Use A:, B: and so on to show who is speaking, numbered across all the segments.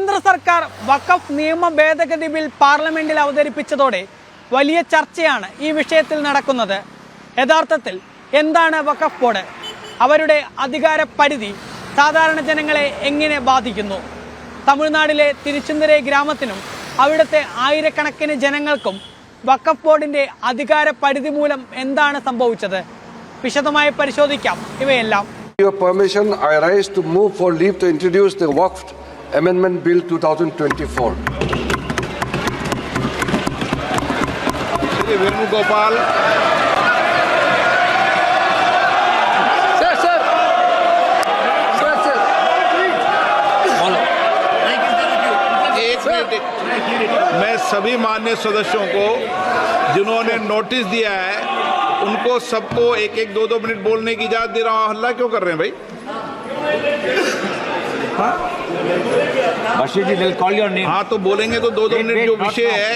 A: കേന്ദ്ര സർക്കാർ വഖഫ് നിയമ ഭേദഗതി ബിൽ പാർലമെന്റിൽ അവതരിപ്പിച്ചതോടെ വലിയ ചർച്ചയാണ് ഈ വിഷയത്തിൽ നടക്കുന്നത്. യഥാർത്ഥത്തിൽ എന്താണ് വഖഫ് ബോർഡ്? അവരുടെ അധികാര പരിധി സാധാരണ ജനങ്ങളെ എങ്ങനെ ബാധിക്കുന്നു? തമിഴ്നാട്ടിലെ തിരുച്ചെന്തൂർ ഗ്രാമത്തിനും അവിടുത്തെ ആയിരക്കണക്കിന് ജനങ്ങൾക്കും വഖഫ് ബോർഡിന്റെ അധികാര പരിധി മൂലം എന്താണ് സംഭവിച്ചത്? വിശദമായി പരിശോധിക്കാം ഇവയെല്ലാം.
B: Your permission, I rise to move for leave to introduce the Waqf Amendment Bill 2024.
C: Shri Venugopal.
B: Sir.
C: एक मिनट, मैं सभी माननीय सदस्यों को जिन्होंने नोटिस दिया है उनको सबको एक एक दो मिनट बोलने की इजाजत दे रहा हूँ. हल्ला क्यों कर रहे हैं भाई?
D: बशीर जी, they'll call your name.
C: हाँ तो बोलेंगे तो दो मिनट जो विषय है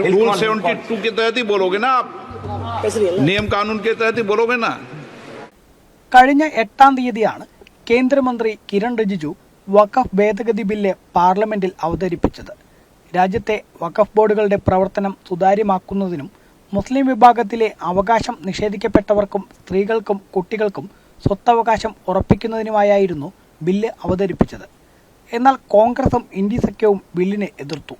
C: रूल 72 के तहत ही बोलोगे ना आप, नियम कानून के तहत ही बोलोगे ना.
A: കഴിഞ്ഞ 8-ാം തീയതിയാണ് കേന്ദ്രമന്ത്രി കിരൺ റിജിജു വഖഫ് ഭേദഗതി ബില്ല് പാർലമെന്റിൽ അവതരിപ്പിച്ചത്. രാജ്യത്തെ വഖഫ് ബോർഡുകളുടെ പ്രവർത്തനം സുതാര്യമാക്കുന്നതിനും മുസ്ലിം വിഭാഗത്തിലെ അവകാശം നിഷേധിക്കപ്പെട്ടവർക്കും സ്ത്രീകൾക്കും കുട്ടികൾക്കും സ്വത്തവകാശം ഉറപ്പിക്കുന്നതിനുമായിരുന്നു ബില്ല് അവതരിപ്പിച്ചത്. എന്നാൽ കോൺഗ്രസും ഇന്ത്യ സഖ്യവും ബില്ലിനെ എതിർത്തു.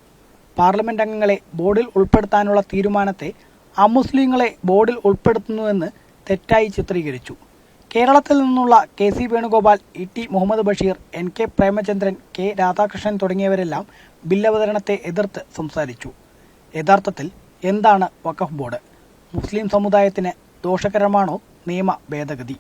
A: പാർലമെന്റ് അംഗങ്ങളെ ബോർഡിൽ ഉൾപ്പെടുത്താനുള്ള തീരുമാനത്തെ അമുസ്ലിങ്ങളെ ബോർഡിൽ ഉൾപ്പെടുത്തുന്നുവെന്ന് തെറ്റായി ചിത്രീകരിച്ചു. കേരളത്തിൽ നിന്നുള്ള KC Venugopal, ET Muhammad Basheer, NK Premachandran, K Radhakrishnan തുടങ്ങിയവരെല്ലാം ബില്ലവതരണത്തെ എതിർത്ത് സംസാരിച്ചു. യഥാർത്ഥത്തിൽ എന്താണ് വഖഫ് ബോർഡ്? മുസ്ലിം സമുദായത്തിന് ദോഷകരമാണോ നിയമ ഭേദഗതി?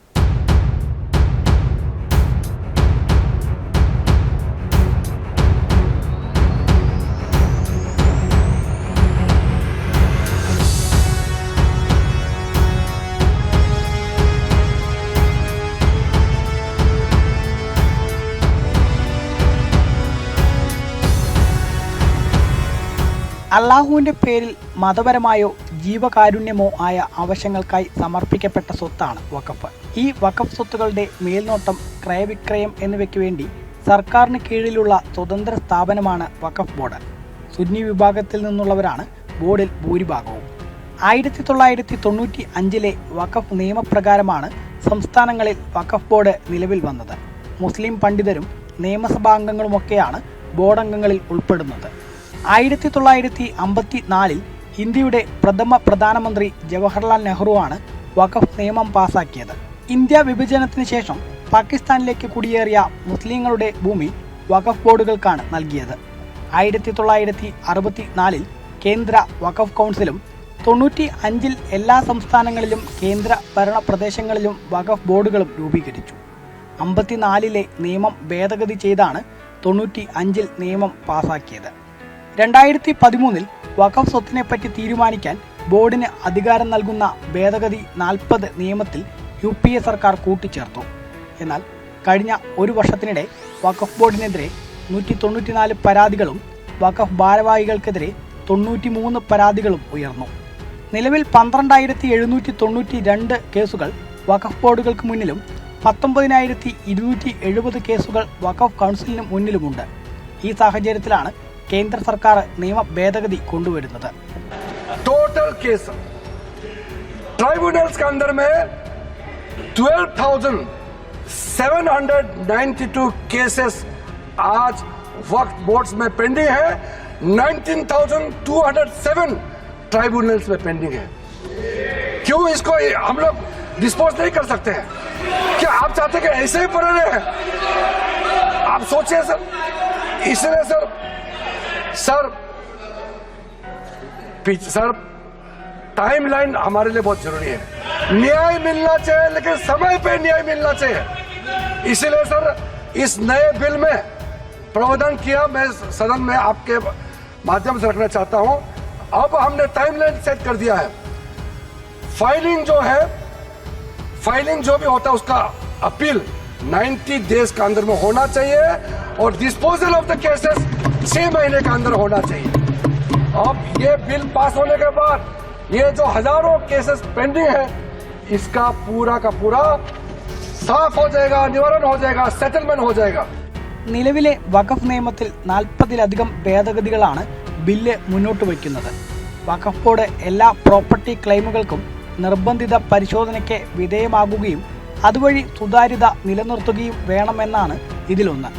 A: അള്ളാഹുവിന്റെ പേരിൽ മതപരമായോ ജീവകാരുണ്യമോ ആയ ആവശ്യങ്ങൾക്കായി സമർപ്പിക്കപ്പെട്ട സ്വത്താണ് വഖഫ്. ഈ വഖഫ് സ്വത്തുക്കളുടെ മേൽനോട്ടം, ക്രയവിക്രയം എന്നിവയ്ക്ക് വേണ്ടി സർക്കാരിന് കീഴിലുള്ള സ്വതന്ത്ര സ്ഥാപനമാണ് വഖഫ് ബോർഡ്. സുന്നി വിഭാഗത്തിൽ നിന്നുള്ളവരാണ് ബോർഡിൽ ഭൂരിഭാഗവും. 1995 വഖഫ് നിയമപ്രകാരമാണ് സംസ്ഥാനങ്ങളിൽ വഖഫ് ബോർഡ് നിലവിൽ വന്നത്. മുസ്ലിം പണ്ഡിതരും നിയമസഭാംഗങ്ങളുമൊക്കെയാണ് ബോർഡ് അംഗങ്ങളിൽ ഉൾപ്പെടുന്നത്. 1954 ഇന്ത്യയുടെ പ്രഥമ പ്രധാനമന്ത്രി ജവഹർലാൽ നെഹ്റുവാണ് വഖഫ് നിയമം പാസാക്കിയത്. ഇന്ത്യ വിഭജനത്തിന് ശേഷം പാകിസ്ഥാനിലേക്ക് കുടിയേറിയ മുസ്ലിങ്ങളുടെ ഭൂമി വഖഫ് ബോർഡുകൾക്കാണ് നൽകിയത്. 1964 കേന്ദ്ര വഖഫ് കൗൺസിലും 95 എല്ലാ സംസ്ഥാനങ്ങളിലും കേന്ദ്ര ഭരണ പ്രദേശങ്ങളിലും വഖഫ് ബോർഡുകളും രൂപീകരിച്ചു. 54 നിയമം ഭേദഗതി ചെയ്താണ് 95 നിയമം പാസാക്കിയത്. 2013 വഖഫ് സ്വത്തിനെപ്പറ്റി തീരുമാനിക്കാൻ ബോർഡിന് അധികാരം നൽകുന്ന ഭേദഗതി 40 നിയമത്തിൽ UPA സർക്കാർ കൂട്ടിച്ചേർത്തു. എന്നാൽ കഴിഞ്ഞ ഒരു വർഷത്തിനിടെ വഖഫ് ബോർഡിനെതിരെ 194 പരാതികളും വഖഫ് ഭാരവാഹികൾക്കെതിരെ 93 പരാതികളും ഉയർന്നു. നിലവിൽ 12,792 കേസുകൾ വഖഫ് ബോർഡുകൾക്ക് മുന്നിലും 19,270 കേസുകൾ വഖഫ് കൗൺസിലിന് മുന്നിലുമുണ്ട്. ഈ സാഹചര്യത്തിലാണ് കേന്ദ്ര സർക്കാർ നിയമ ഭേദഗതി കൊണ്ടുവരുന്നത്.
B: टोटल केस ट्राइब्यूनल्स के अंदर में 12,792 केसेस आज वक्फ बोर्ड्स में पेंडिंग है. 19,207 ट्राइब्यूनल्स में पेंडिंग है. क्यों इसको हम लोग डिस्पोज नहीं कर सकते हैं? क्या आप चाहते हैं कि ऐसे ही पड़े रहे? आप सोचिए सर. इसलिए सर टाइमलाइन हमारे लिए बहुत जरूरी है. न्याय मिलना चाहिए, लेकिन समय पे न्याय मिलना चाहिए. इसलिए सर इस नए बिल में प्रावधान किया, मैं सदन में आपके माध्यम से रखना चाहता हूं. अब हमने टाइमलाइन सेट कर दिया है. फाइलिंग जो भी होता है उसका अपील 90 डेज के अंदर में होना चाहिए और डिस्पोजल ऑफ द केसेस 6 महीने के अंदर होना चाहिए. अब ये बिल पास होने के बाद ये जो हजारों केसेस पेंडिंग है, इसका पूरा का पूरा साफ हो जाएगा, निवारण हो जाएगा, सेटलमेंट हो जाएगा.
A: നിലവിലെ വഖഫ് നിയമത്തിൽ 40-ലധികം ഭേദഗതികളാണ് ബില്ല് മുന്നോട്ട് വയ്ക്കുന്നത്. വഖഫ് ബോർഡ് എല്ലാ പ്രോപ്പർട്ടി ക്ലെയിമുകൾക്കും നിർബന്ധിത പരിശോധനയ്ക്ക് വിധേയമാകുകയും അതുവഴി സുതാര്യത നിലനിർത്തുകയും വേണമെന്നാണ് ഇതിലൊന്ന്.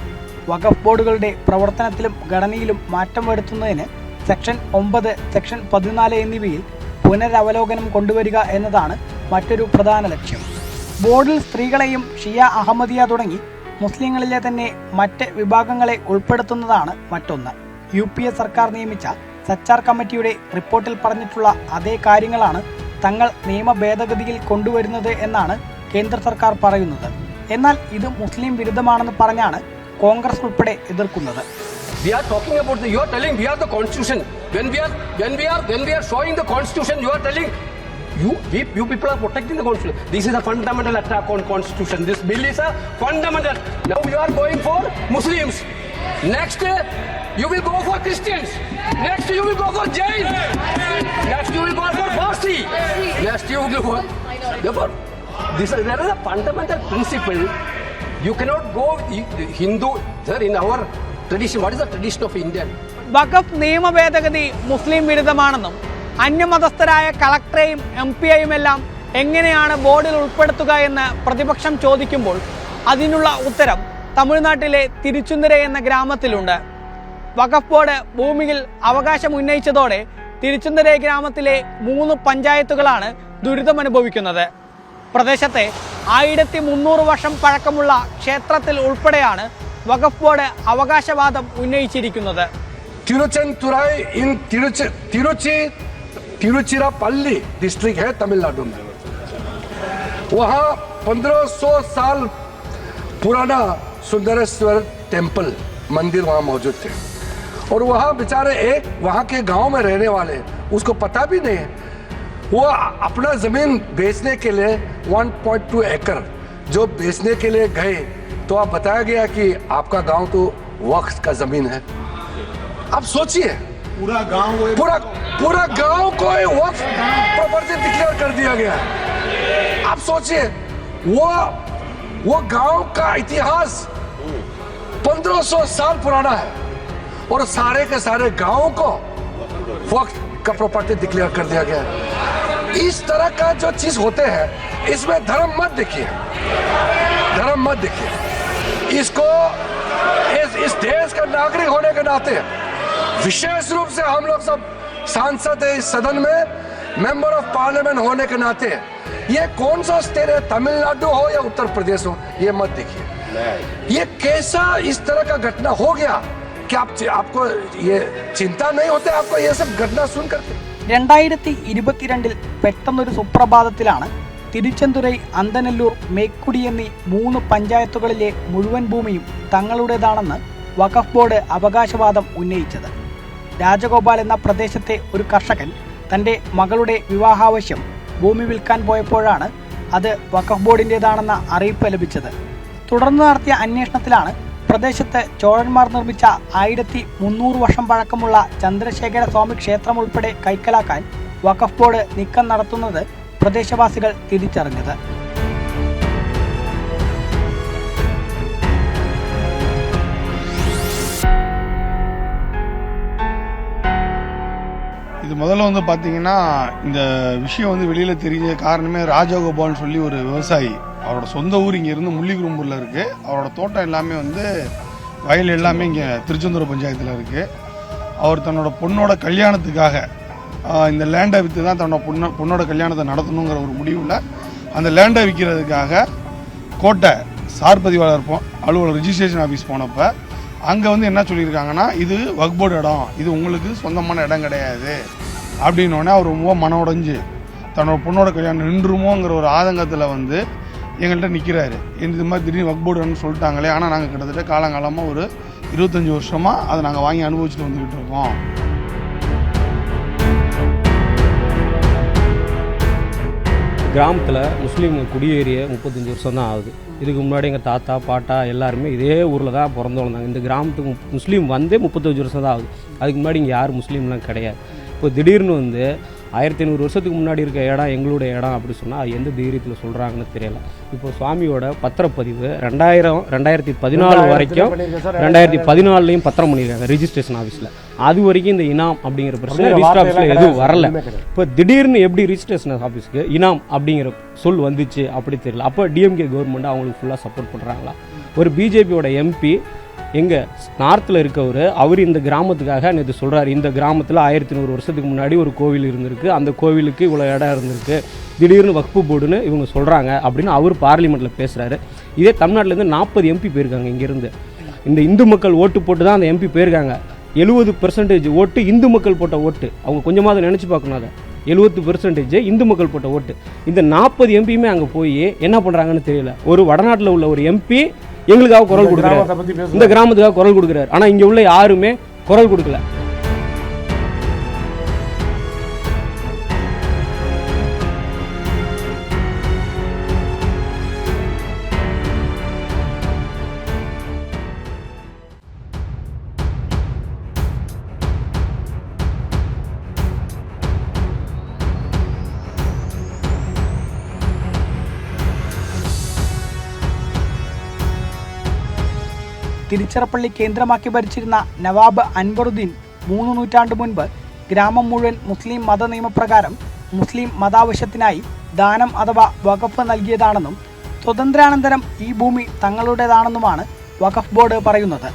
A: വഖഫ് ബോർഡുകളുടെ പ്രവർത്തനത്തിലും ഘടനയിലും മാറ്റം വരുത്തുന്നതിന് സെക്ഷൻ 9, സെക്ഷൻ 14 എന്നിവയിൽ പുനരവലോകനം കൊണ്ടുവരിക എന്നതാണ് മറ്റൊരു പ്രധാന ലക്ഷ്യം. ബോർഡിൽ സ്ത്രീകളെയും ഷിയ, അഹമ്മദിയ തുടങ്ങി മുസ്ലിങ്ങളിലെ തന്നെ മറ്റ് വിഭാഗങ്ങളെ ഉൾപ്പെടുത്തുന്നതാണ് മറ്റൊന്ന്. UPA സർക്കാർ നിയമിച്ച സച്ചാർ കമ്മിറ്റിയുടെ റിപ്പോർട്ടിൽ പറഞ്ഞിട്ടുള്ള അതേ കാര്യങ്ങളാണ് തങ്ങൾ നിയമ ഭേദഗതിയിൽ കൊണ്ടുവരുന്നത് എന്നാണ് കേന്ദ്ര സർക്കാർ പറയുന്നത്. എന്നാൽ ഇത് മുസ്ലിം വിരുദ്ധമാണെന്ന് പറഞ്ഞാണ് കോൺഗ്രസ് ഉൾപ്പെടെ എതിർക്കുന്നത്.
D: We are talking about you are telling we are the constitution. When we are showing the constitution, you are telling you people are protecting the constitution. This is a fundamental attack on constitution. This bill is a fundamental. Now you are going for Muslims. Next you will go for Christians. Next you will go for Jain. Next you will go for Parsi. Next you will go for. Therefore, there is a fundamental principle. You cannot go Hindu. Sir, in our tradition, what is the tradition of India?
A: വഖഫ് നിയമ ഭേദഗതി മുസ്ലിം വിരുദ്ധമാണെന്നും അന്യമതസ്ഥരായ കളക്ടറെയും MP-യെയുമെല്ലാം എങ്ങനെയാണ് ബോർഡിൽ ഉൾപ്പെടുത്തുക എന്ന് പ്രതിപക്ഷം ചോദിക്കുമ്പോൾ അതിനുള്ള ഉത്തരം തമിഴ്നാട്ടിലെ തിരുച്ചുന്തര എന്ന ഗ്രാമത്തിലുണ്ട്. വഖഫ് ബോർഡ് ഭൂമിയിൽ അവകാശം ഉന്നയിച്ചതോടെ തിരുച്ചുന്തര ഗ്രാമത്തിലെ 3 പഞ്ചായത്തുകളാണ് ദുരിതമനുഭവിക്കുന്നത്. പ്രദേശത്തെ 1300 വർഷം പഴക്കമുള്ള ക്ഷേത്രത്തിൽ ഉൾപ്പെടെയാണ് വഖഫ് ബോർഡ് അവകാശവാദം ഉന്നയിച്ചിരിക്കുന്നത്.
B: तिरुचेंदुराई इन तिरुचिरापल्ली डिस्ट्रिक्ट है तमिलनाडु में. वहाँ 1500 साल पुराना सुंदरेश्वर टेम्पल मंदिर वहाँ मौजूद थे. और वहाँ बेचारे एक वहाँ के गांव में रहने वाले उसको पता भी नहीं है. वो अपना जमीन बेचने के लिए 1.2 एकड़ जो बेचने के लिए गए तो आप बताया गया कि आपका गांव तो वक्फ का जमीन है. आप सोचिए पूरा गांव को वक्फ प्रॉपर्टी डिक्लेयर कर दिया गया है. आप सोचिए वो गांव का इतिहास 1500 साल पुराना है और सारे के सारे गांव को वक्फ का प्रॉपर्टी डिक्लेयर कर दिया गया है. इस तरह का जो चीज होते हैं इसमें धर्म मत देखिए. इसको इस देश का नागरिक होने के नाते विशेष रूप से हम लोग सब सांसद है इस सदन में, मेंबर ऑफ पार्लियामेंट होने के नाते ये कौन सा स्टेट है, तमिलनाडु हो या उत्तर प्रदेश हो, ये मत देखिए. ये कैसा इस तरह का घटना हो गया कि आपको ये चिंता नहीं होते आपको ये सब घटना सुन करके.
A: 2022 പെട്ടെന്നൊരു സുപ്രഭാതത്തിലാണ് തിരുച്ചെന്തുരൈ, അന്തനല്ലൂർ, മേക്കുടി എന്നീ 3 പഞ്ചായത്തുകളിലെ മുഴുവൻ ഭൂമിയും തങ്ങളുടേതാണെന്ന് വഖഫ് ബോർഡ് അവകാശവാദം ഉന്നയിച്ചത്. രാജഗോപാൽ എന്ന പ്രദേശത്തെ ഒരു കർഷകൻ തൻ്റെ മകളുടെ വിവാഹാവശ്യം ഭൂമി വിൽക്കാൻ പോയപ്പോഴാണ് അത് വഖഫ് ബോർഡിൻ്റേതാണെന്ന അറിയിപ്പ് ലഭിച്ചത്. തുടർന്ന് നടത്തിയ അന്വേഷണത്തിലാണ് പ്രദേശത്ത് ചോഴന്മാർ നിർമ്മിച്ച 1300 വർഷം പഴക്കമുള്ള ചന്ദ്രശേഖര സ്വാമി ക്ഷേത്രം ഉൾപ്പെടെ കൈക്കലാക്കാൻ വഖഫ് ബോർഡ് നീക്കം നടത്തുന്നത് പ്രദേശവാസികൾ തിരിച്ചറിഞ്ഞത്.
E: இது முதல்ல வந்து பார்த்தீங்கன்னா இந்த விஷயம் வந்து வெளியில் தெரிஞ்ச காரணமே ராஜகோபால்னு சொல்லி ஒரு விவசாயி. அவரோட சொந்த ஊர் இங்கே இருந்து முள்ளிகுரும்பூரில் இருக்குது. அவரோட தோட்டம் எல்லாமே வந்து வயல் எல்லாமே இங்கே திருச்செந்தூர் பஞ்சாயத்தில் இருக்குது. அவர் தன்னோட பொண்ணோட கல்யாணத்துக்காக இந்த லேண்டை விற்று தான் தன்னோட பொண்ணோட கல்யாணத்தை நடத்தணுங்கிற ஒரு முடிவில் அந்த லேண்டை விற்கிறதுக்காக கோட்டை சார் பதிவாளர் அலுவலர் ரிஜிஸ்ட்ரேஷன் ஆஃபீஸ் போனப்போ அங்கே வந்து என்ன சொல்லியிருக்காங்கன்னா, இது வக்ஃப் போர்டு இடம், இது உங்களுக்கு சொந்தமான இடம் கிடையாது அப்படின்னோடனே அவர் ரொம்ப மன உடைஞ்சு தன்னோட பொண்ணோட கல்யாணம் நின்றுமோங்கிற ஒரு ஆதங்கத்தில் வந்து எங்கள்கிட்ட நிற்கிறாரு. இது மாதிரி திடீர்னு வக்ஃப் போர்டுன்னு சொல்லிட்டாங்களே. ஆனால் நாங்கள் கிட்டத்தட்ட காலங்காலமாக ஒரு 25 வருஷமாக அதை நாங்கள் வாங்கி அனுபவிச்சுட்டு வந்துக்கிட்டு இருக்கோம்.
F: கிராமத்தில் முஸ்லீம் குடியேறிய 35 வருஷம் தான் ஆகுது. இதுக்கு முன்னாடி எங்கள் தாத்தா பாட்டா எல்லாருமே இதே ஊரில் தான் பிறந்து வளர்ந்தாங்க. இந்த கிராமத்துக்கு முஸ்லீம் வந்து 35 வருஷம் தான் ஆகுது. அதுக்கு முன்னாடி இங்கே யாரும் முஸ்லீம்லாம் கிடையாது. இப்போ திடீர்னு வந்து 1500 வருஷத்துக்கு முன்னாடி இருக்க இடம் எங்களுடைய இடம் அப்படி சொன்னால் அது எந்த தைரியத்தில் சொல்கிறாங்கன்னு தெரியல. இப்போ சுவாமியோட பத்திரப்பதிவு 2014 வரைக்கும் 2014லையும் பத்திரம் பண்ணியிருக்காங்க ரிஜிஸ்ட்ரேஷன் ஆஃபீஸில். அது வரைக்கும் இந்த இனாம் அப்படிங்கிற பிரச்சனை ரிஜிஸ்டர் ஆஃபீஸில் எதுவும் வரல. இப்போ திடீர்னு எப்படி ரிஜிஸ்ட்ரேஷன் ஆஃபீஸுக்கு இனாம் அப்படிங்கிற சொல் வந்துச்சு அப்படி தெரியல. அப்போ டிஎம்கே கவர்மெண்ட் அவங்களுக்கு ஃபுல்லாக சப்போர்ட் பண்ணுறாங்களா? ஒரு பிஜேபியோட எம்பி எங்கள் நார்த்தில் இருக்கவர் அவர் இந்த கிராமத்துக்காக நேற்று சொல்கிறார், இந்த கிராமத்தில் 1100 வருஷத்துக்கு முன்னாடி ஒரு கோவில் இருந்திருக்கு, அந்த கோவிலுக்கு இவ்வளோ இடம் இருந்திருக்கு, திடீர்னு வக்ஃபு போர்டுன்னு இவங்க சொல்கிறாங்க அப்படின்னு அவர் பார்லிமெண்ட்டில் பேசுகிறாரு. இதே தமிழ்நாட்டிலேருந்து 40 எம்பி போயிருக்காங்க இங்கேருந்து. இந்த இந்து மக்கள் ஓட்டு போட்டு தான் அந்த எம்பி போயிருக்காங்க. 70% ஓட்டு இந்து மக்கள் போட்ட ஓட்டு. அவங்க கொஞ்சமாவது நினச்சி பார்க்கணும். அதை 70% இந்து மக்கள் போட்ட ஓட்டு. இந்த 40 எம்பியுமே அங்கே போய் என்ன பண்ணுறாங்கன்னு தெரியல. ஒரு வடநாட்டில் உள்ள ஒரு எம்பி எங்களுக்காக குரல் கொடுக்குறாரு, இந்த கிராமத்துக்காக குரல் கொடுக்குறாரு. ஆனால் இங்கே உள்ள யாருமே குரல் கொடுக்கல.
A: തിരുച്ചിറപ്പള്ളി കേന്ദ്രമാക്കി ഭരിച്ചിരുന്ന നവാബ് അൻവറുദ്ദീൻ 3 നൂറ്റാണ്ട് മുൻപ് ഗ്രാമം മുഴുവൻ മുസ്ലിം മത നിയമപ്രകാരം മുസ്ലിം മതാവശ്യത്തിനായി ദാനം അഥവാ വഖഫ് നൽകിയതാണെന്നും സ്വതന്ത്രാനന്തരം ഈ ഭൂമി തങ്ങളുടേതാണെന്നുമാണ് വഖഫ് ബോർഡ് പറയുന്നത്.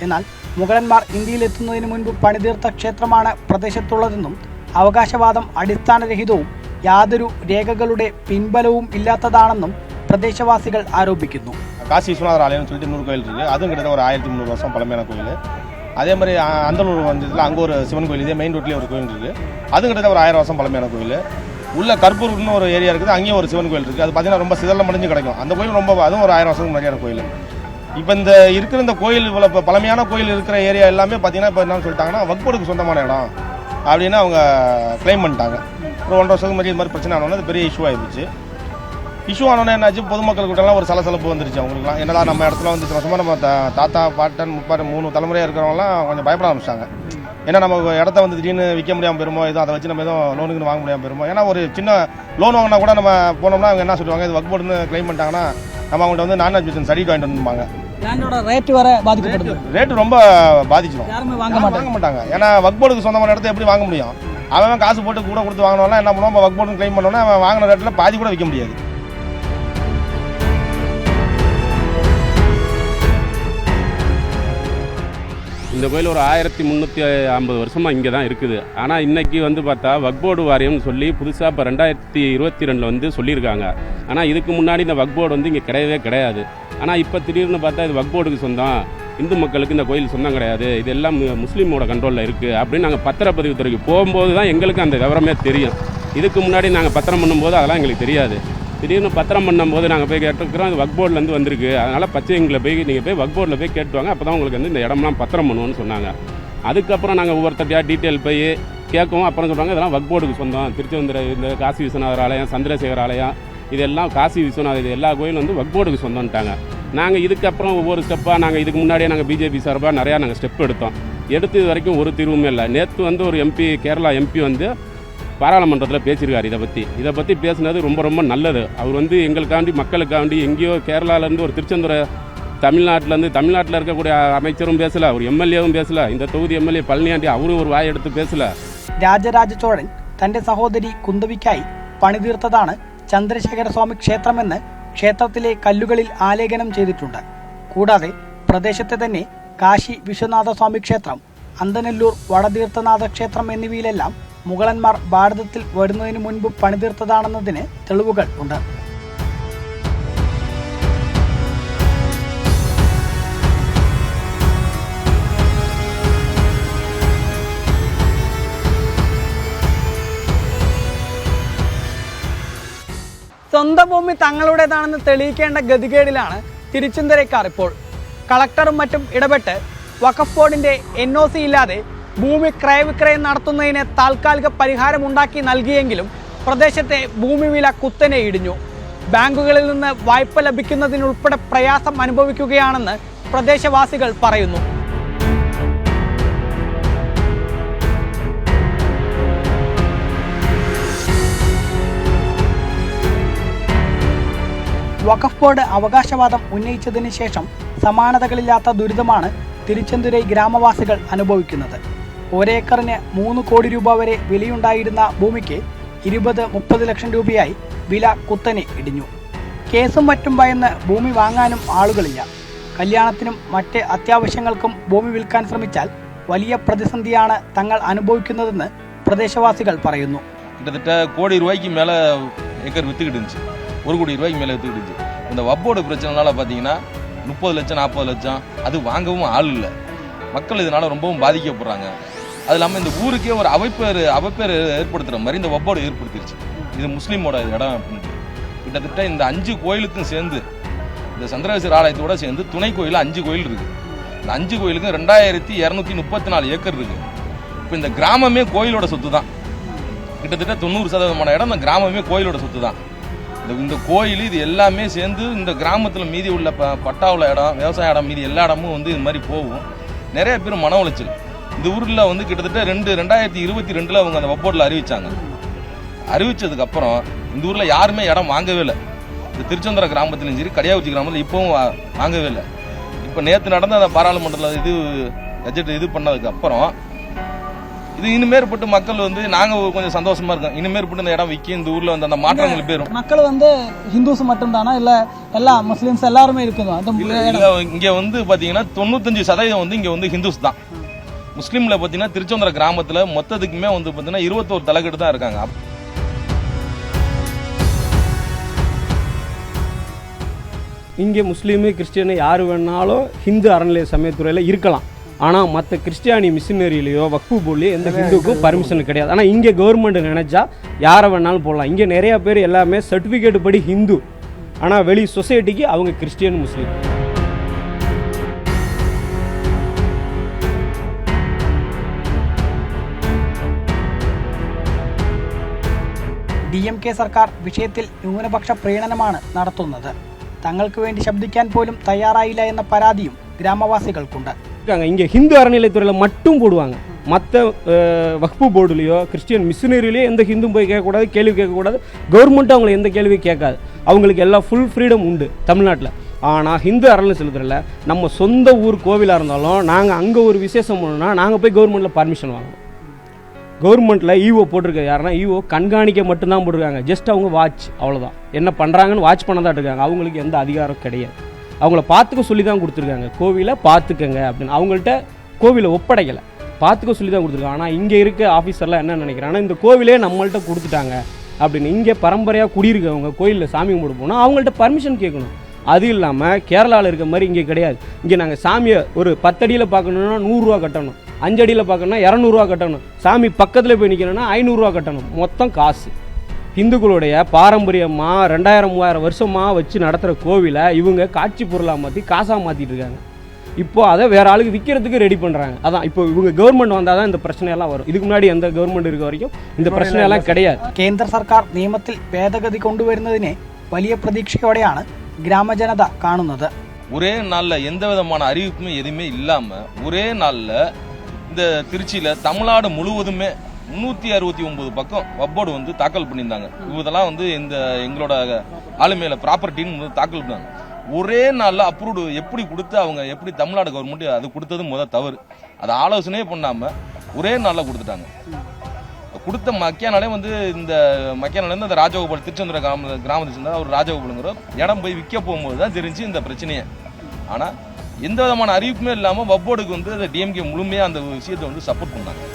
A: എന്നാൽ മുഗളന്മാർ ഇന്ത്യയിലെത്തുന്നതിന് മുൻപ് പണിതീർത്ത ക്ഷേത്രമാണ് പ്രദേശത്തുള്ളതെന്നും അവകാശവാദം അടിസ്ഥാനരഹിതവും യാതൊരു രേഖകളുടെ പിൻബലവും ഇല്ലാത്തതാണെന്നും പ്രദേശവാസികൾ ആരോപിക്കുന്നു.
G: காசி விஸ்வநாதர் ஆலயம்னு சொல்லிட்டு 100 கோயில் இருக்குது. அதுவும் கிட்டத்தட்ட ஒரு 1300 வருஷம் பழமையான கோயில். அதே மாதிரி அந்தலூர் வந்ததில் அங்கே ஒரு சிவன் கோயில், இதே மெயின் ரோட்லேயே ஒரு கோயில் இருக்குது. அதுவும் கிட்டத்தட்ட ஒரு 1000 வருஷம் பழமையான கோயில். உள்ள கற்பூர்னு ஒரு ஏரியா இருக்குது, அங்கேயும் ஒரு சிவன் கோயில் இருக்குது. அது பார்த்தீங்கன்னா ரொம்ப சிதலம் முடிஞ்சு கிடைக்கும். அந்த கோயில் ரொம்ப, அதுவும் ஒரு 1000 வருஷத்துக்கு முன்னாடியான கோயில். இப்போ இந்த இருக்கிற இந்த கோயில் இவ்வளோ பழமையான கோயில் இருக்கிற ஏரியா எல்லாமே பார்த்தீங்கன்னா இப்போ என்ன சொல்லிட்டாங்கன்னா வக்ஃப் போர்டுக்கு சொந்தமான இடம் அப்படின்னு அவங்க கிளைம் பண்ணிட்டாங்க. ஒரு 1.5 வருஷத்துக்கு முன்னாடி இது மாதிரி பிரச்சனை ஆனோன்னா அது பெரிய இஷ்யூ ஆகிடுச்சு. இஷ்யூ ஆனோன்னா என்னாச்சு, பொதுமக்கள் கூட்டம்லாம் ஒரு சலசலப்பு வந்துருச்சு அவங்களுக்குலாம். என்னடா நம்ம இடத்துல வந்து வருஷமாக நம்ம தாத்தா பாட்டன் 3 தலைமுறையாக இருக்கிறவங்களாம் கொஞ்சம் பயப்பட ஆரம்பிச்சிட்டாங்க. ஏன்னா நம்ம இடத்த வந்து திடீர்னு விற்க முடியாமல் போயிருமோ, எதுவும் அதை வச்சு நம்ம எதுவும் லோனுக்கு வாங்க முடியாமல் போயிருமோ. ஏன்னா ஒரு சின்ன லோன் வாங்கினா கூட நம்ம போனோம்னா அவங்க என்ன சொல்லுவாங்க, இது வக்ஃப் போர்டுன்னு கிளைம் பண்ணிட்டாங்கன்னா நம்ம அவங்கள்ட்ட வந்து நான் அட்மிஷன் சர்டிஃபிகேட் வாங்கிட்டு வந்துருப்பாங்க. ரேட்டு ரொம்ப பாதிச்சிடும், வாங்க மாட்டாங்க. ஏன்னா வக்ஃப் போர்டுக்கு சொந்தமான இடத்த எப்படி வாங்க முடியும்? அவன் காசு போட்டு கூட கொடுத்து வாங்கினோம்னா என்ன பண்ணுவோம், வக்ஃப் போர்டுன்னு கிளைம் பண்ணோன்னா அவன் வாங்கின ரேட்டில் பாதி கூட விற்க முடியாது.
H: இந்த கோயில் ஒரு 1350 வருஷமாக இங்கே தான் இருக்குது. ஆனால் இன்றைக்கி வந்து பார்த்தா வக்ஃப் போர்டு வாரியம்னு சொல்லி புதுசாக இப்போ 2022 வந்து சொல்லியிருக்காங்க. ஆனால் இதுக்கு முன்னாடி இந்த வக்ஃப் போர்டு வந்து இங்கே கிடையவே கிடையாது. ஆனால் இப்போ திடீர்னு பார்த்தா இது வக்ஃப் போர்டுக்கு சொந்தம், இந்து மக்களுக்கு இந்த கோயில் சொந்தம் கிடையாது, இது எல்லாம் முஸ்லீமோட கண்ட்ரோலில் இருக்குது அப்படின்னு நாங்கள் பத்திரப்பதிவு துறைக்கு போகும்போது தான் எங்களுக்கு அந்த விவரமே தெரியும். இதுக்கு முன்னாடி நாங்கள் பத்திரம் பண்ணும்போது அதெல்லாம் எங்களுக்கு தெரியாது. திடீர்னு பத்திரம் பண்ணும்போது நாங்கள் போய் கேட்டுருக்கிறோம், இது வக்ஃப் போர்ட்லேருந்து வந்திருக்கு, அதனால் பச்சைங்களை போய் நீங்கள் போய் வக்ஃப் போர்டில் போய் கேட்டுவாங்க, அப்போ தான் உங்களுக்கு வந்து இந்த இடம்லாம் பத்திரம் பண்ணுவோன்னு சொன்னாங்க. அதுக்கப்புறம் நாங்கள் ஒவ்வொருத்தரையாக டீட்டெயில் போய் கேட்கவும் அப்புறம் சொல்கிறாங்க இதெல்லாம் வக்ஃப் போர்டுக்கு சொந்தம். திருச்செந்தூர் இந்த காசி விஸ்வநாதர் ஆலயம், சந்திரசேகர் ஆலயம், இதெல்லாம் காசி விஸ்வநாதர், இது எல்லா கோயிலும் வந்து வக்ஃப் போர்டுக்கு சொந்தம்ட்டாங்க. நாங்கள் இதுக்கப்புறம் ஒவ்வொரு ஸ்டெப்பாக நாங்கள் இதுக்கு முன்னாடியே நாங்கள் பிஜேபி சார்பாக நிறையா நாங்கள் ஸ்டெப் எடுத்தோம். இது வரைக்கும் ஒரு தீர்வுமே இல்லை. நேற்று வந்து ஒரு எம்பி, கேரளா எம்பி வந்து பாராளுமன்றத்தில் பேசியிருக்காரு. இதை பற்றி பேசுனது ரொம்ப ரொம்ப நல்லது. அவர் வந்து எங்களுக்காண்டி மக்களுக்காண்டி எங்கேயோ கேரளாவிலேருந்து ஒரு திருச்செந்தூரை தமிழ்நாட்டில் இருக்கக்கூடிய அமைச்சரும் பேசலை, ஒரு எம்எல்ஏவும் பேசலை, இந்த தொகுதி எம்எல்ஏ പളനിയാണ്ടി அவரும் ഒരു വായ എടുത്ത് பேசலை.
A: രാജരാജ ചോഴൻ തന്റെ സഹോദരി കുന്തവിക്കായി പണിതീർത്തതാണ് ചന്ദ്രശേഖരസ്വാമി ക്ഷേത്രമെന്ന് ക്ഷേത്രത്തിലെ കല്ലുകളിൽ ആലേഖനം ചെയ്തിട്ടുണ്ട്. കൂടാതെ പ്രദേശത്തെ തന്നെ കാശി വിശ്വനാഥസ്വാമി ക്ഷേത്രം, അന്തനല്ലൂർ വടതീർത്ഥനാഥ ക്ഷേത്രം എന്നിവയിലെല്ലാം മുഗളന്മാർ ഭാരതത്തിൽ വരുന്നതിന് മുൻപ് പണിതീർത്തതാണെന്നതിന് തെളിവുകൾ ഉണ്ട്. സ്വന്തം ഭൂമി തങ്ങളുടേതാണെന്ന് തെളിയിക്കേണ്ട ഗതികേടിലാണ് തിരുച്ചെന്തരക്കാർ ഇപ്പോൾ. കളക്ടറും മറ്റും ഇടപെട്ട് വഖഫ് ബോർഡിന്റെ NOC ഇല്ലാതെ ഭൂമി ക്രയവിക്രയം നടത്തുന്നതിന് താൽക്കാലിക പരിഹാരമുണ്ടാക്കി നൽകിയെങ്കിലും പ്രദേശത്തെ ഭൂമി വില കുത്തനെ ഇടിഞ്ഞു. ബാങ്കുകളിൽ നിന്ന് വായ്പ ലഭിക്കുന്നതിനുൾപ്പെടെ പ്രയാസം അനുഭവിക്കുകയാണെന്ന് പ്രദേശവാസികൾ പറയുന്നു. വഖഫ് ബോർഡ് അവകാശവാദം ഉന്നയിച്ചതിന് ശേഷം സമാനതകളില്ലാത്ത ദുരിതമാണ് തിരുച്ചെന്തുരൈ ഗ്രാമവാസികൾ അനുഭവിക്കുന്നത്. ഒരേക്കറിന് 3 കോടി രൂപ വരെ വിലയുണ്ടായിരുന്ന ഭൂമിക്ക് 20-30 ലക്ഷം രൂപയായി വില കുത്തനെ ഇടിഞ്ഞു. കേസും മറ്റും ഭയന്ന് ഭൂമി വാങ്ങാനും ആളുകളില്ല. കല്യാണത്തിനും മറ്റ് അത്യാവശ്യങ്ങൾക്കും ഭൂമി വിൽക്കാൻ ശ്രമിച്ചാൽ വലിയ പ്രതിസന്ധിയാണ് തങ്ങൾ അനുഭവിക്കുന്നതെന്ന് പ്രദേശവാസികൾ പറയുന്നു.
G: கிட்டத்தட்ட கோடி ரூபாய்க்கு மேலே ஏக்கர் விற்றுக்கிட்டு இருந்துச்சு, 1 கோடி ரூபாய்க்கு மேலே விற்றுக்கிட்டு இருந்துச்சு. இந்த வப்போட பிரச்சனைனால பார்த்தீங்கன்னா 30 லட்சம் 40 லட்சம் அது வாங்கவும் ஆள் இல்லை. மக்கள் இதனால் ரொம்பவும் பாதிக்கப்படுறாங்க. அது இல்லாமல் இந்த ஊருக்கே ஒரு அவப்பேர் ஏற்படுத்துகிற மாதிரி இந்த வப்போடு ஏற்படுத்திருச்சு. இது முஸ்லீமோட இடம் அப்படின்ட்டு கிட்டத்தட்ட இந்த 5 கோயிலுக்கும் சேர்ந்து இந்த சந்திரசேகர் ஆலயத்தோட சேர்ந்து துணை கோயில் 5 கோயில் இருக்குது. இந்த 5 கோயிலுக்கும் 2234 ஏக்கர் இருக்குது. இப்போ இந்த கிராமமே கோயிலோட சொத்து தான். கிட்டத்தட்ட 90% இடம் இந்த கிராமமே கோயிலோட சொத்து தான். இந்த கோயில் இது எல்லாமே சேர்ந்து இந்த கிராமத்தில் மீதி உள்ள பட்டாவுல இடம், விவசாய இடம், மீதி எல்லா இடமும் வந்து இது மாதிரி போகும். நிறைய பேர் மன உளைச்சல். இந்த ஊரில் வந்து கிட்டத்தட்ட 2022 அவங்க அந்த வப்போட்டில் அறிவிச்சதுக்கு அப்புறம் இந்த ஊரில் யாருமே இடம் வாங்கவே இல்லை. இந்த திருச்செந்தூர கிராமத்திலும் சரி, கடியாவுச்சி கிராமத்தில் இப்போவும் வாங்கவே இல்லை. இப்போ நேற்று நடந்த அந்த பாராளுமன்றத்தில் பட்ஜெட் இது பண்ணதுக்கு அப்புறம் இது இனிமேற்பட்டு மக்கள் வந்து நாங்கள் கொஞ்சம் சந்தோஷமா இருக்கோம். இனிமேற்பட்டு இந்த இடம் விற்கி இந்த ஊரில் வந்து அந்த மாற்றங்கள் பேரும்.
A: மக்கள் வந்து ஹிந்துஸ் மட்டும் தானா இல்லை எல்லா முஸ்லீம்ஸ் எல்லாருமே இருக்குதா?
G: இங்கே வந்து பார்த்தீங்கன்னா 95% வந்து இங்கே வந்து ஹிந்துஸ் தான். முஸ்லீமில் பார்த்தீங்கன்னா திருச்செந்தூர கிராமத்தில் மொத்தத்துக்குமே வந்து பார்த்தீங்கன்னா 21 தலைக்கட்டு தான் இருக்காங்க.
F: இங்கே முஸ்லீமு கிறிஸ்டியனு யார் வேணாலும் ஹிந்து அறநிலைய சமயத்துறையில் இருக்கலாம். ஆனால் மற்ற கிறிஸ்டியானி மிஷினரியிலையோ வக்ஃபு போர்ட்லையோ எந்த ஹிந்துக்கும் பர்மிஷன் கிடையாது. ஆனால் இங்கே கவர்மெண்ட் நினச்சா யாரை வேணாலும் போடலாம். இங்கே நிறையா பேர் எல்லாமே சர்டிஃபிகேட் படி ஹிந்து, ஆனால் வெளி சொசைட்டிக்கு அவங்க கிறிஸ்டியன் முஸ்லீம்.
A: DMK സർക്കാർ വിഷയത്തിൽ ന്യൂനപക്ഷ പ്രീണനമാണ് നടത്തുന്നത്. തങ്ങൾക്ക് വേണ്ടി ശബ്ദിക്കാൻ പോലും തയ്യാറായില്ല എന്ന പരാതിയും ഗ്രാമവാസികൾക്കുണ്ട്.
F: இங்கே ஹிந்து அறநிலையத்துறையில் மட்டும் போடுவாங்க. மற்ற வக்ஃபு போர்டுலையோ கிறிஸ்டியன் மிஷினரிலையோ எந்த ஹிந்தும் போய் கேட்கக்கூடாது, கேள்வி கேட்கக்கூடாது. கவர்மெண்ட்டும் அவங்களை எந்த கேள்வியும் கேட்காது. அவங்களுக்கு எல்லாம் ஃபுல் ஃப்ரீடம் உண்டு தமிழ்நாட்டில். ஆனால் ஹிந்து அறநிலையத்துறையில் நம்ம சொந்த ஊர் கோவிலாக இருந்தாலும் நாங்கள் அங்கே ஒரு விசேஷம் பண்ணணும்னா நாங்கள் போய் கவர்மெண்ட்டில் பர்மிஷன் வாங்கணும். கவர்மெண்ட்டில் ஈஓ போட்டிருக்க யாருன்னா ஈஓ கண்காணிக்க மட்டும்தான் போட்டிருக்காங்க. ஜஸ்ட் அவங்க வாட்ச், அவ்வளோதான். என்ன பண்ணுறாங்கன்னு வாட்ச் பண்ண தான் இருக்காங்க. அவங்களுக்கு எந்த அதிகாரம் கிடையாது. அவங்கள பார்த்துக்க சொல்லி தான் கொடுத்துருக்காங்க. கோவிலை பார்த்துக்கங்க அப்படின்னு அவங்கள்ட்ட கோவிலை ஒப்படைக்கலை, பார்த்துக்க சொல்லி தான் கொடுத்துருக்காங்க. ஆனால் இங்கே இருக்க ஆஃபீஸர்லாம் என்ன நினைக்கிறாங்கன்னா இந்த கோவிலே நம்மள்ட்ட கொடுத்துட்டாங்க அப்படின்னு. இங்கே பரம்பரையாக குடியிருக்கவங்க கோயிலில் சாமி கும்பிட போனால் அவங்கள்ட்ட பர்மிஷன் கேட்கணும். அது இல்லாமல் கேரளாவில் இருக்க மாதிரி இங்கே கிடையாது. இங்கே நாங்கள் சாமியை ஒரு 10 அடியில் பார்க்கணுன்னா 100 ரூபா கட்டணும், 5 அடியில் பார்க்கணுன்னா 200 ரூபா கட்டணும், சாமி பக்கத்தில் போய் நிற்கணும்னா 500 ரூபா கட்டணும். மொத்தம் காசு. இந்துக்களுடைய பாரம்பரியமாக 2000-3000 வருஷமாக வச்சு நடத்துகிற கோவிலை இவங்க காட்சி பொருளாக மாற்றி காசாக மாற்றிட்டு இருக்காங்க. இப்போ அதை வேற ஆளுக்கு விற்கிறதுக்கு ரெடி பண்ணுறாங்க. அதான் இப்போ இவங்க கவர்மெண்ட் வந்தால் தான் இந்த பிரச்சனையெல்லாம் வரும். இதுக்கு முன்னாடி எந்த கவர்மெண்ட் இருக்க வரைக்கும் இந்த பிரச்சனையெல்லாம் கிடையாது.
A: കേന്ദ്ര സർക്കാർ നിയമത്തിൽ ഭേദഗതി കൊണ്ടുവരുന്നതിനെ വലിയ പ്രതീക്ഷയോടെയാണ് ഗ്രാമജനത കാണുന്നത്.
G: ஒரே நாளில் எந்த விதமான அறிவிப்புமே எதுவுமே இல்லாமல் ஒரே நாளில் இந்த திருச்சியில் தமிழ்நாடு முழுவதுமே 369 பக்கம் வப்போர்டு வந்து தாக்கல் பண்ணியிருந்தாங்க. இதெல்லாம் வந்து இந்த எங்களோட ஆளுமையில ப்ராப்பர்ட்டின்னு தாக்கல் பண்ணாங்க. ஒரே நாளில் அப்ரூவ்டு எப்படி கொடுத்து அவங்க எப்படி தமிழ்நாடு கவர்மெண்ட் அது கொடுத்தது முதல் தவறு. அதை ஆலோசனையே பண்ணாமல் ஒரே நாளில் கொடுத்துட்டாங்க. கொடுத்த மக்கியானாலே வந்து இந்த மக்கியானாலேருந்து அந்த ராஜகோபால் திருச்செந்தூர கிராமத்தை சேர்ந்த அவர் ராஜகோபாலுங்கிற இடம் போய் விற்க போகும்போது தான் தெரிஞ்சு இந்த பிரச்சனையே. ஆனால் எந்த விதமான அறிவிப்புமே இல்லாமல் வப்போர்டுக்கு வந்து அந்த டிஎம்கே முழுமையாக அந்த விஷயத்தை வந்து சப்போர்ட் பண்ணாங்க.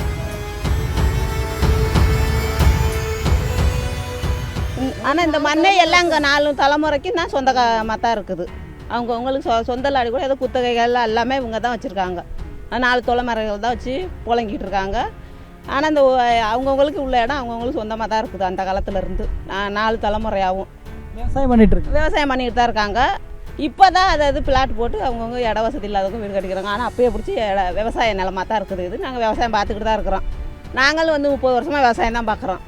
I: ஆனால் இந்த மண்ணே எல்லாம் இங்கே 4 தலைமுறைக்கு தான் சொந்தமாக தான் இருக்குது. அவங்களுக்கு சொந்த லாடி கூட ஏதோ குத்தகைகள் எல்லாமே இவங்க தான் வச்சுருக்காங்க. 4 தலைமுறைகள் தான் வச்சு புழங்கிட்டு இருக்காங்க. ஆனால் இந்த அவங்கவுங்களுக்கு உள்ள இடம் அவங்கவுங்களுக்கு சொந்தமாக தான் இருக்குது. அந்த காலத்துலேருந்து 4 தலைமுறையாகவும்
A: விவசாயம் பண்ணிட்டு
I: தான் இருக்காங்க. இப்போ தான் அதாவது பிளாட் போட்டு அவங்கவுங்க இட வசதி இல்லாதவங்க வீடு கட்டிக்கிறாங்க. ஆனால் அப்பயே பிடிச்சி விவசாய நிலமாக தான் இருக்குது. இது நாங்கள் விவசாயம் பார்த்துக்கிட்டு தான் இருக்கிறோம். நாங்களும் வந்து 30 வருஷமாக விவசாயம் தான் பார்க்குறோம்.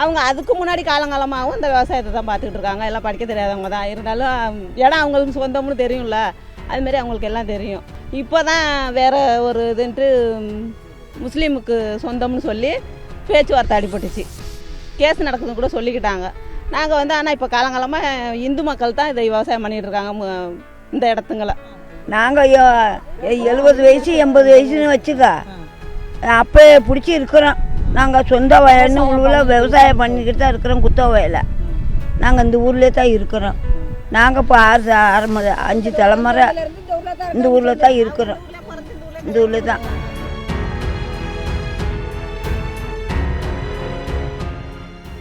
I: அவங்க அதுக்கு முன்னாடி காலங்காலமாகவும் இந்த விவசாயத்தை தான் பார்த்துக்கிட்டு இருக்காங்க. எல்லாம் படிக்க தெரியாதவங்க தான் இருந்தாலும் இடம் அவங்களுக்கு சொந்தம்னு தெரியும்ல, அதுமாரி அவங்களுக்கு எல்லாம் தெரியும். இப்போ தான் வேறு ஒரு இதுன்ட்டு முஸ்லீமுக்கு சொந்தம்னு சொல்லி பேச்சுவார்த்தை அடிபட்டுச்சு. கேஸ் நடக்குதுன்னு கூட சொல்லிக்கிட்டாங்க. நாங்கள் வந்து ஆனால் இப்போ காலங்காலமாக இந்து மக்கள் தான் இதை விவசாயம் பண்ணிகிட்டு இருக்காங்க இந்த இடத்துங்களை.
J: நாங்கள் 70 வயசு 80 வயசுன்னு வச்சுக்க அப்போ பிடிச்சி இருக்கிறோம். நாங்கள் சொந்த வயல்னு உள்ள விவசாயம் பண்ணிக்கிட்டு தான் இருக்கிறோம். குத்த வயலை நாங்கள் இந்த ஊர்லேயே தான் இருக்கிறோம். நாங்கள் இப்போ 5 தலைமுறை இந்த ஊரில் தான் இருக்கிறோம். இந்த ஊரில் தான்.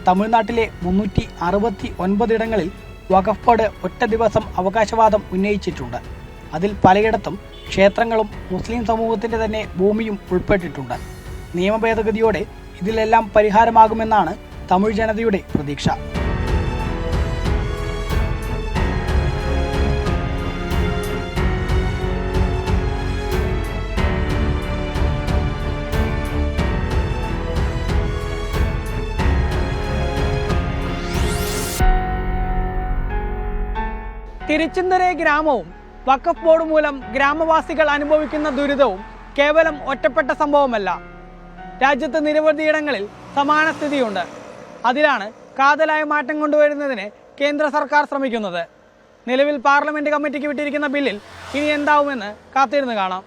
A: തമിഴ്നാട്ടിലെ 369 ഇടങ്ങളിൽ വഖഫ് ബോർഡ് ഒറ്റ ദിവസം അവകാശവാദം ഉന്നയിച്ചിട്ടുണ്ട്. അതിൽ പലയിടത്തും ക്ഷേത്രങ്ങളും മുസ്ലിം സമൂഹത്തിൻ്റെ തന്നെ ഭൂമിയും ഉൾപ്പെട്ടിട്ടുണ്ട്. നിയമ ഭേദഗതിയോടെ ഇതിലെല്ലാം പരിഹാരമാകുമെന്നാണ് തമിഴ് ജനതയുടെ പ്രതീക്ഷ. തിരുച്ചെന്തൂരെ ഗ്രാമവും വഖഫ് ബോർഡ് മൂലം ഗ്രാമവാസികൾ അനുഭവിക്കുന്ന ദുരിതവും കേവലം ഒറ്റപ്പെട്ട സംഭവമല്ല. രാജ്യത്ത് നിരവധിയിടങ്ങളിൽ സമാന സ്ഥിതിയുണ്ട്. അതിലാണ് കാതലായ മാറ്റം കൊണ്ടുവരുന്നതിന് കേന്ദ്ര സർക്കാർ ശ്രമിക്കുന്നത്. നിലവിൽ പാർലമെന്റ് കമ്മിറ്റിക്ക് വിട്ടിരിക്കുന്ന ബില്ലിൽ ഇനി എന്താവുമെന്ന് കാത്തിരുന്ന് കാണാം.